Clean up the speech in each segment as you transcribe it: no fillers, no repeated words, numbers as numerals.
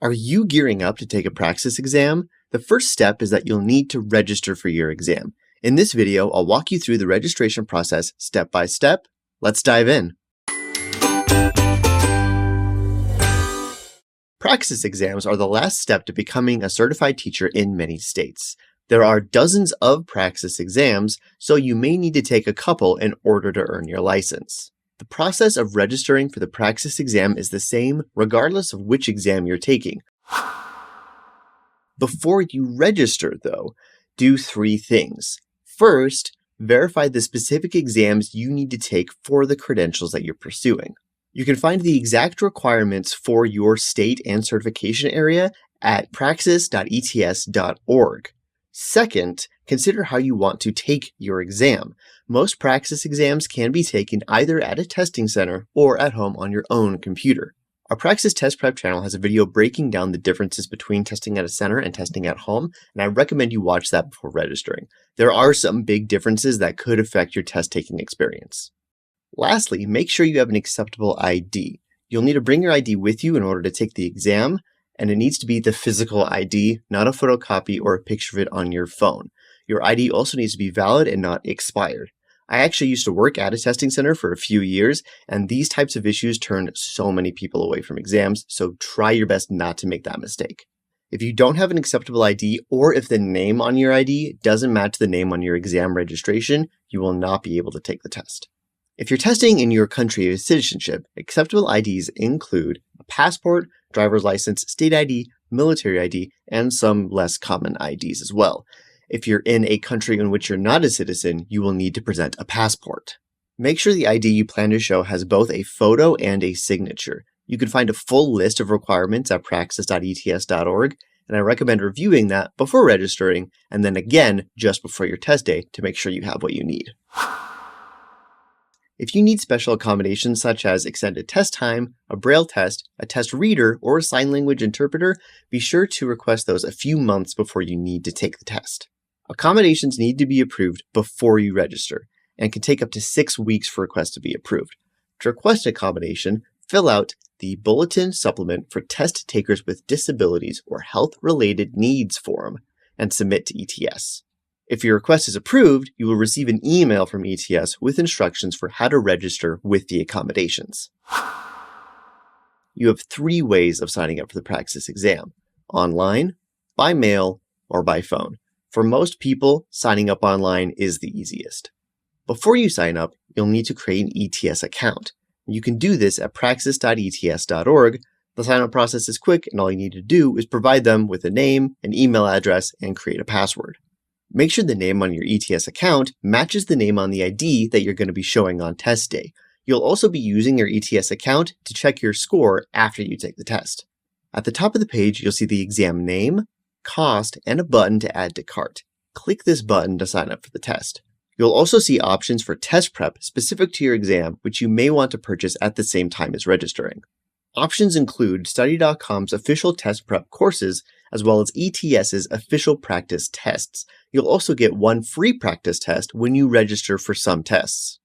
Are you gearing up to take a Praxis exam? The first step is that you'll need to register for your exam. In this video, I'll walk you through the registration process step by step. Let's dive in. Praxis exams are the last step to becoming a certified teacher in many states. There are dozens of Praxis exams, so you may need to take a couple in order to earn your license. The process of registering for the Praxis exam is the same regardless of which exam you're taking. Before you register, though, do three things. First, verify the specific exams you need to take for the credentials that you're pursuing. You can find the exact requirements for your state and certification area at praxis.ets.org. Second, consider how you want to take your exam. Most Praxis exams can be taken either at a testing center or at home on your own computer. Our Praxis Test Prep channel has a video breaking down the differences between testing at a center and testing at home, and I recommend you watch that before registering. There are some big differences that could affect your test-taking experience. Lastly, make sure you have an acceptable ID. You'll need to bring your ID with you in order to take the exam, and it needs to be the physical ID, not a photocopy or a picture of it on your phone. Your ID also needs to be valid and not expired. I actually used to work at a testing center for a few years, and these types of issues turn so many people away from exams, so try your best not to make that mistake. If you don't have an acceptable ID, or if the name on your ID doesn't match the name on your exam registration, you will not be able to take the test. If you're testing in your country of citizenship, acceptable IDs include a passport, driver's license, state ID, military ID, and some less common IDs as well. If you're in a country in which you're not a citizen, you will need to present a passport. Make sure the ID you plan to show has both a photo and a signature. You can find a full list of requirements at praxis.ets.org, and I recommend reviewing that before registering, and then again just before your test day to make sure you have what you need. If you need special accommodations such as extended test time, a braille test, a test reader, or a sign language interpreter, be sure to request those a few months before you need to take the test. Accommodations need to be approved before you register, and can take up to 6 weeks for requests to be approved. To request an accommodation, fill out the Bulletin Supplement for Test Takers with Disabilities or Health-Related Needs form and submit to ETS. If your request is approved, you will receive an email from ETS with instructions for how to register with the accommodations. You have 3 ways of signing up for the Praxis exam: online, by mail, or by phone. For most people, signing up online is the easiest. Before you sign up, you'll need to create an ETS account. You can do this at praxis.ets.org. The sign-up process is quick, and all you need to do is provide them with a name, an email address, and create a password. Make sure the name on your ETS account matches the name on the ID that you're going to be showing on test day. You'll also be using your ETS account to check your score after you take the test. At the top of the page, you'll see the exam name, cost, and a button to add to cart. Click this button to sign up for the test. You'll also see options for test prep specific to your exam, which you may want to purchase at the same time as registering. Options include Study.com's official test prep courses, as well as ETS's official practice tests. You'll also get 1 free practice test when you register for some tests.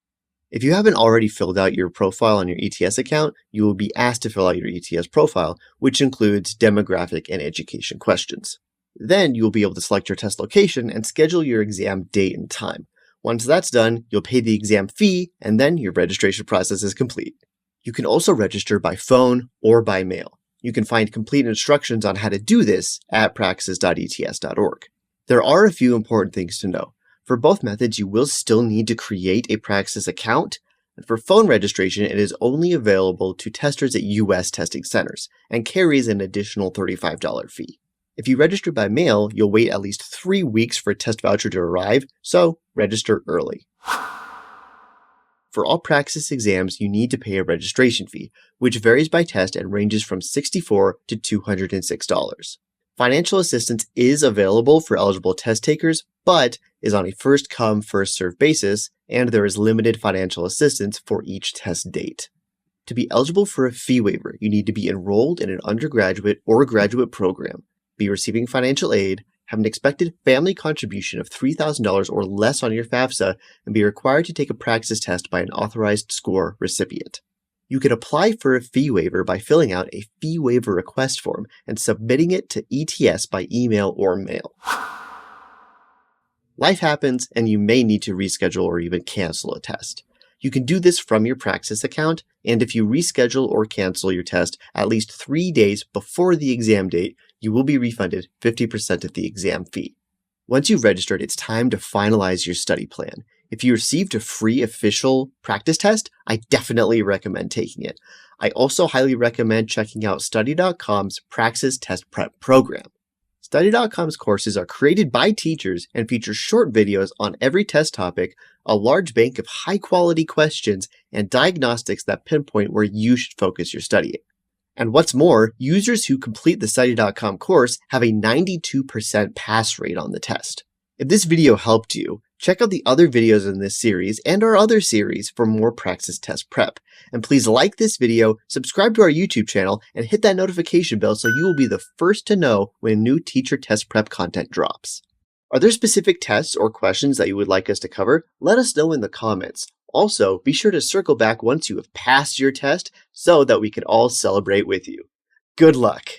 If you haven't already filled out your profile on your ETS account, you will be asked to fill out your ETS profile, which includes demographic and education questions. Then you will be able to select your test location and schedule your exam date and time. Once that's done, you'll pay the exam fee, and then your registration process is complete. You can also register by phone or by mail. You can find complete instructions on how to do this at praxis.ets.org. There are a few important things to know. For both methods, you will still need to create a Praxis account, and for phone registration, it is only available to testers at US testing centers and carries an additional $35 fee. If you register by mail, you'll wait at least 3 weeks for a test voucher to arrive, so register early. For all Praxis exams, you need to pay a registration fee, which varies by test and ranges from $64 to $206. Financial assistance is available for eligible test takers, but is on a first-come, first-served basis, and there is limited financial assistance for each test date. To be eligible for a fee waiver, you need to be enrolled in an undergraduate or graduate program, be receiving financial aid, have an expected family contribution of $3,000 or less on your FAFSA, and be required to take a Praxis test by an authorized score recipient. You can apply for a fee waiver by filling out a fee waiver request form and submitting it to ETS by email or mail. Life happens, and you may need to reschedule or even cancel a test. You can do this from your Praxis account, and if you reschedule or cancel your test at least 3 days before the exam date, you will be refunded 50% of the exam fee. Once you've registered, it's time to finalize your study plan. If you received a free official practice test, I definitely recommend taking it. I also highly recommend checking out Study.com's Praxis Test Prep program. Study.com's courses are created by teachers and feature short videos on every test topic, a large bank of high-quality questions, and diagnostics that pinpoint where you should focus your studying. And what's more, users who complete the Study.com course have a 92% pass rate on the test. If this video helped you, check out the other videos in this series and our other series for more Praxis Test Prep. And please like this video, subscribe to our YouTube channel, and hit that notification bell so you will be the first to know when new teacher test prep content drops. Are there specific tests or questions that you would like us to cover? Let us know in the comments. Also, be sure to circle back once you have passed your test so that we can all celebrate with you. Good luck!